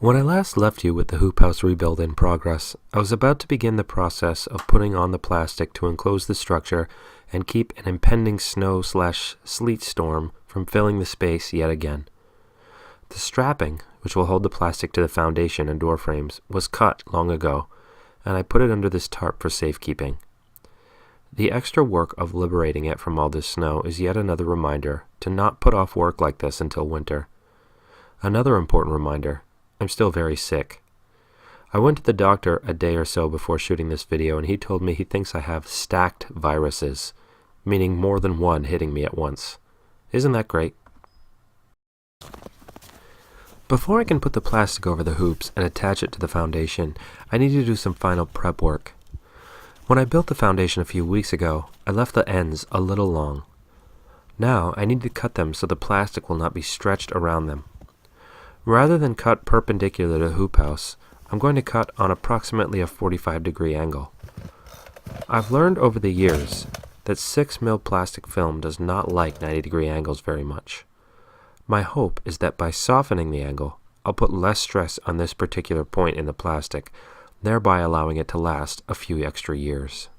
When I last left you with the hoop house rebuild in progress, I was about to begin the process of putting on the plastic to enclose the structure and keep an impending snow/sleet storm from filling the space yet again. The strapping, which will hold the plastic to the foundation and door frames, was cut long ago, and I put it under this tarp for safekeeping. The extra work of liberating it from all this snow is yet another reminder to not put off work like this until winter. Another important reminder: I'm still very sick. I went to the doctor a day or so before shooting this video, and he told me he thinks I have stacked viruses, meaning more than one hitting me at once. Isn't that great? Before I can put the plastic over the hoops and attach it to the foundation, I need to do some final prep work. When I built the foundation a few weeks ago, I left the ends a little long. Now I need to cut them so the plastic will not be stretched around them. Rather than cut perpendicular to the hoop house, I'm going to cut on approximately a 45-degree angle. I've learned over the years that 6mm plastic film does not like 90-degree angles very much. My hope is that by softening the angle, I'll put less stress on this particular point in the plastic, thereby allowing it to last a few extra years.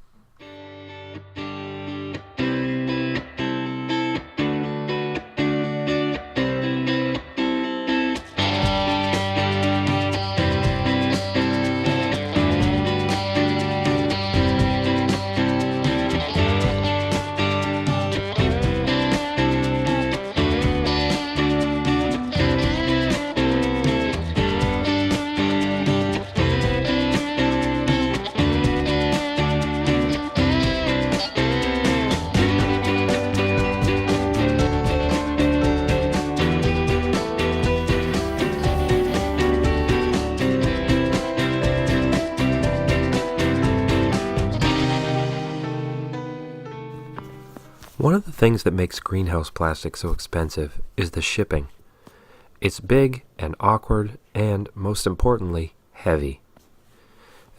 One of the things that makes greenhouse plastic so expensive is the shipping. It's big and awkward and, most importantly, heavy.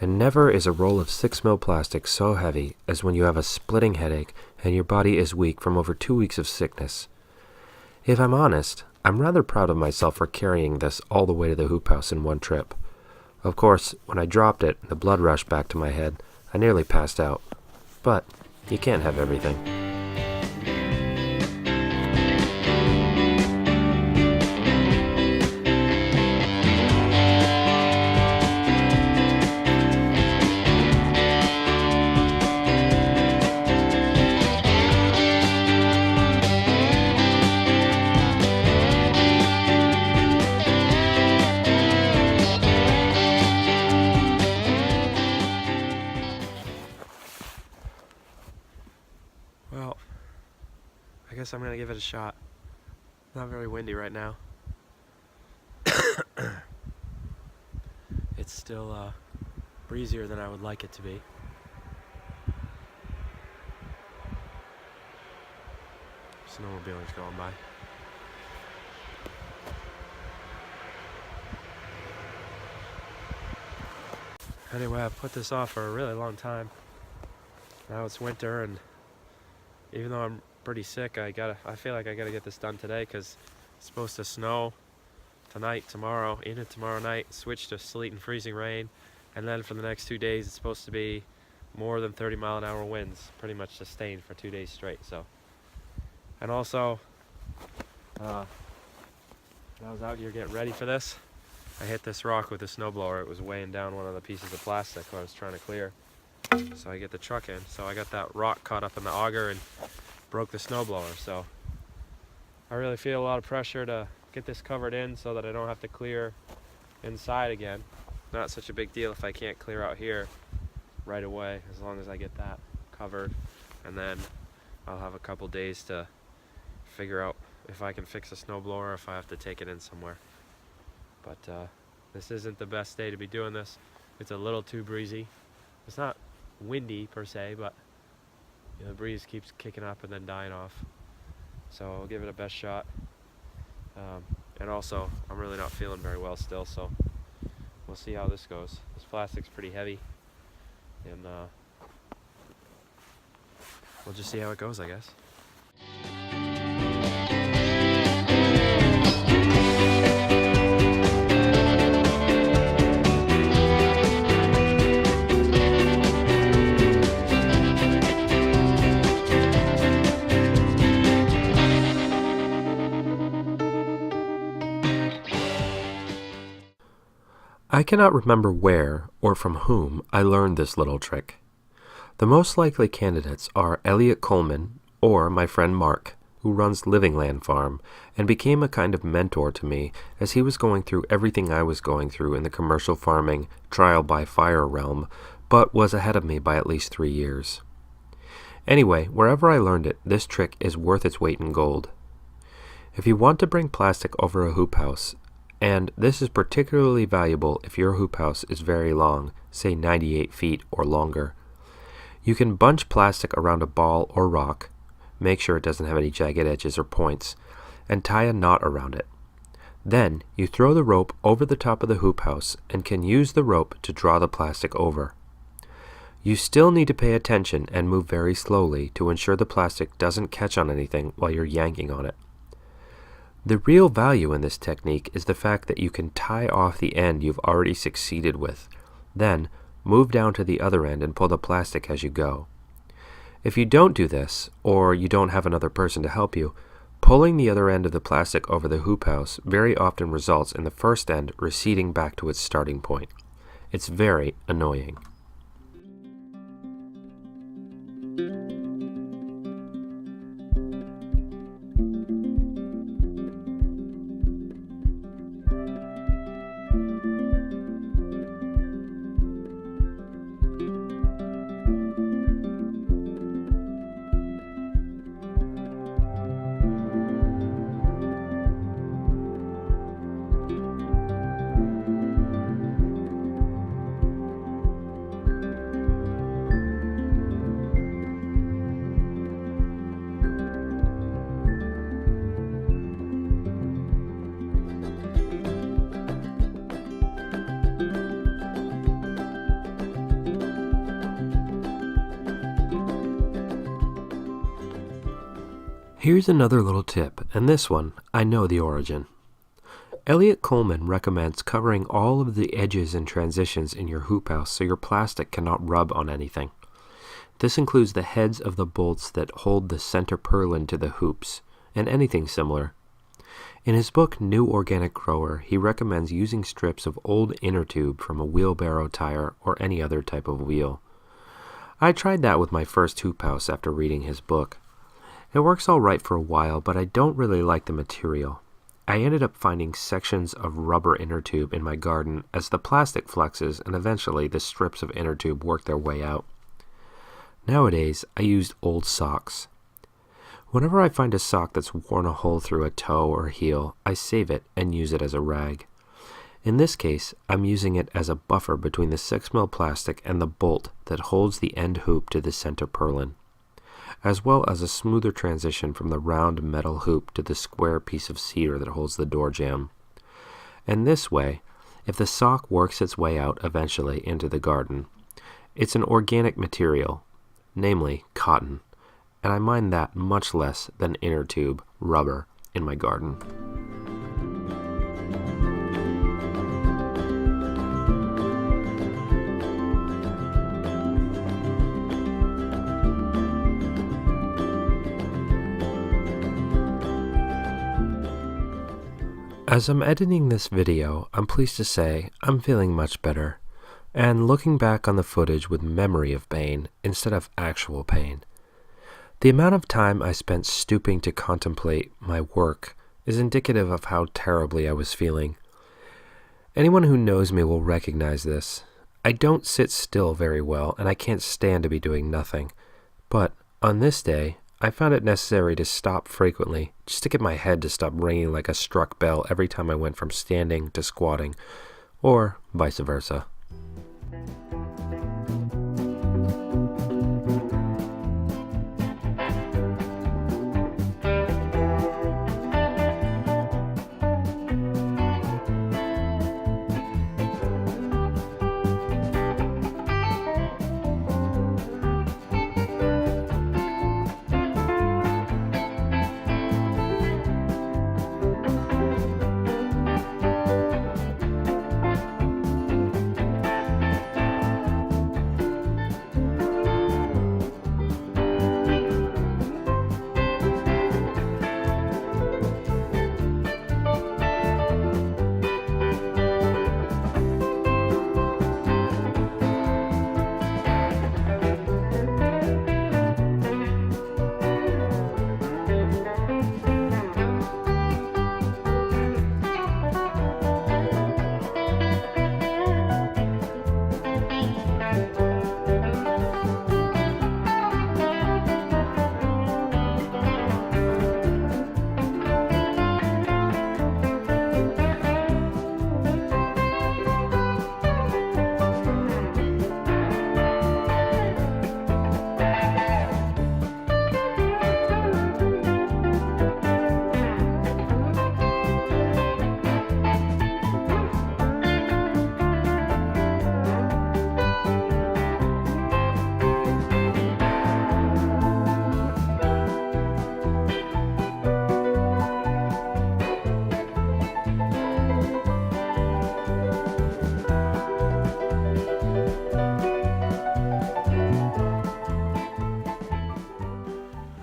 And never is a roll of 6mm plastic so heavy as when you have a splitting headache and your body is weak from over 2 weeks of sickness. If I'm honest, I'm rather proud of myself for carrying this all the way to the hoop house in one trip. Of course, when I dropped it and the blood rushed back to my head, I nearly passed out. But you can't have everything. Well, I guess I'm going to give it a shot. Not very windy right now. It's still breezier than I would like it to be. Snowmobilers going by. Anyway, I put this off for a really long time. Now it's winter, and even though I'm pretty sick, I feel like I gotta get this done today because it's supposed to snow tonight, tomorrow, into tomorrow night, switch to sleet and freezing rain, and then for the next 2 days it's supposed to be more than 30-mile-an-hour winds, pretty much sustained for 2 days straight. So, and also, when I was out here getting ready for this, I hit this rock with a snowblower. It was weighing down one of the pieces of plastic I was trying to clear. So I get the truck in, so I got that rock caught up in the auger and broke the snowblower. So I really feel a lot of pressure to get this covered in so that I don't have to clear inside again. Not such a big deal if I can't clear out here right away, as long as I get that covered, and then I'll have a couple days to figure out if I can fix a snowblower or if I have to take it in somewhere. But this isn't the best day to be doing this. It's a little too breezy. It's not windy per se, but you know, the breeze keeps kicking up and then dying off. So I'll give it a best shot. And also, I'm really not feeling very well still, so we'll see how this goes. This plastic's pretty heavy, and we'll just see how it goes, I guess. I cannot remember where or from whom I learned this little trick. The most likely candidates are Elliot Coleman or my friend Mark, who runs Living Land Farm and became a kind of mentor to me as he was going through everything I was going through in the commercial farming, trial by fire realm, but was ahead of me by at least 3 years. Anyway, wherever I learned it, this trick is worth its weight in gold. If you want to bring plastic over a hoop house, and this is particularly valuable if your hoop house is very long, say 98 feet or longer, you can bunch plastic around a ball or rock, make sure it doesn't have any jagged edges or points, and tie a knot around it. Then you throw the rope over the top of the hoop house and can use the rope to draw the plastic over. You still need to pay attention and move very slowly to ensure the plastic doesn't catch on anything while you're yanking on it. The real value in this technique is the fact that you can tie off the end you've already succeeded with, then move down to the other end and pull the plastic as you go. If you don't do this, or you don't have another person to help you, pulling the other end of the plastic over the hoop house very often results in the first end receding back to its starting point. It's very annoying. Here's another little tip, and this one, I know the origin. Elliot Coleman recommends covering all of the edges and transitions in your hoop house so your plastic cannot rub on anything. This includes the heads of the bolts that hold the center purlin to the hoops, and anything similar. In his book, New Organic Grower, he recommends using strips of old inner tube from a wheelbarrow tire or any other type of wheel. I tried that with my first hoop house after reading his book. It works all right for a while, but I don't really like the material. I ended up finding sections of rubber inner tube in my garden as the plastic flexes and eventually the strips of inner tube work their way out. Nowadays, I used old socks. Whenever I find a sock that's worn a hole through a toe or heel, I save it and use it as a rag. In this case, I'm using it as a buffer between the 6mm plastic and the bolt that holds the end hoop to the center purlin, as well as a smoother transition from the round metal hoop to the square piece of cedar that holds the door jamb. And this way, if the sock works its way out eventually into the garden, it's an organic material, namely cotton, and I mind that much less than inner tube, rubber, in my garden. As I'm editing this video, I'm pleased to say I'm feeling much better, and looking back on the footage with memory of pain instead of actual pain. The amount of time I spent stooping to contemplate my work is indicative of how terribly I was feeling. Anyone who knows me will recognize this. I don't sit still very well, and I can't stand to be doing nothing. But on this day, I found it necessary to stop frequently, just to get my head to stop ringing like a struck bell every time I went from standing to squatting, or vice versa.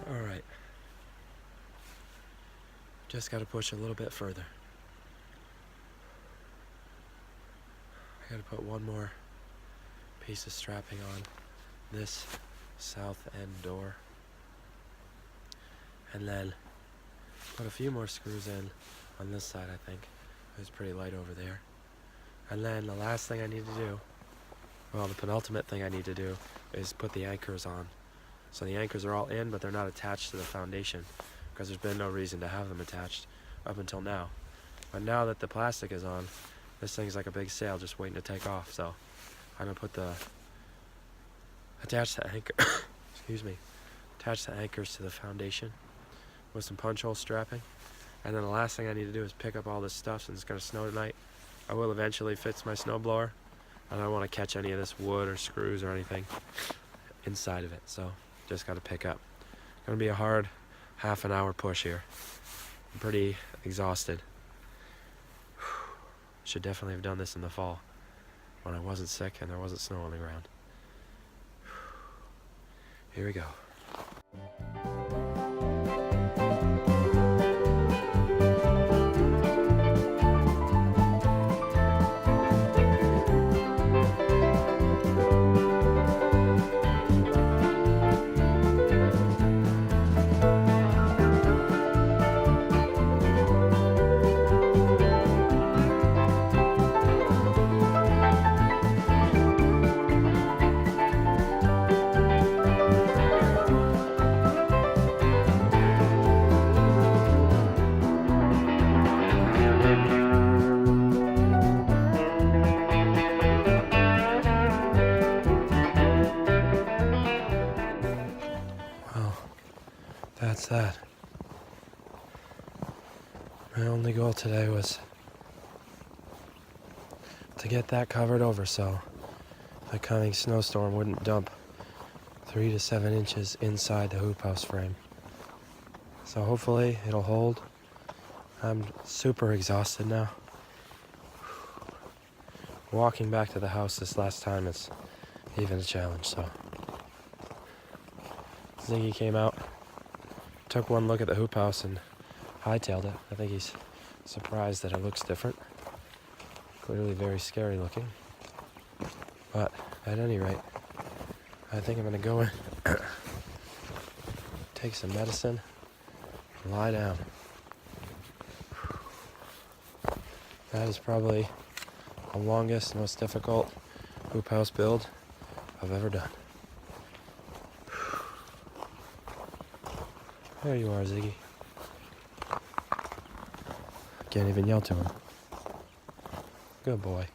Alright. Just gotta push a little bit further. I gotta put one more piece of strapping on this south end door. And then put a few more screws in on this side, I think. It was pretty light over there. And then the last thing I need to do, well, the penultimate thing I need to do is put the anchors on. So the anchors are all in, but they're not attached to the foundation because there's been no reason to have them attached up until now. But now that the plastic is on, this thing's like a big sail just waiting to take off. So I'm gonna put the attach the anchor attach the anchors to the foundation with some punch hole strapping. And then the last thing I need to do is pick up all this stuff since it's gonna snow tonight. I will eventually fix my snowblower. I don't want to catch any of this wood or screws or anything inside of it, so just got to pick up. Gonna be a hard half an hour push here. I'm pretty exhausted. Should definitely have done this in the fall when I wasn't sick and there wasn't snow on the ground. Here we go. That's that. My only goal today was to get that covered over so the coming snowstorm wouldn't dump 3 to 7 inches inside the hoop house frame. So hopefully it'll hold. I'm super exhausted now. Walking back to the house this last time is even a challenge, so. Ziggy came out, took one look at the hoop house and hightailed it. I think he's surprised that it looks different. Clearly very scary looking. But at any rate, I think I'm gonna go in, take some medicine, and lie down. That is probably the longest, most difficult hoop house build I've ever done. There you are, Ziggy. Can't even yell to him. Good boy.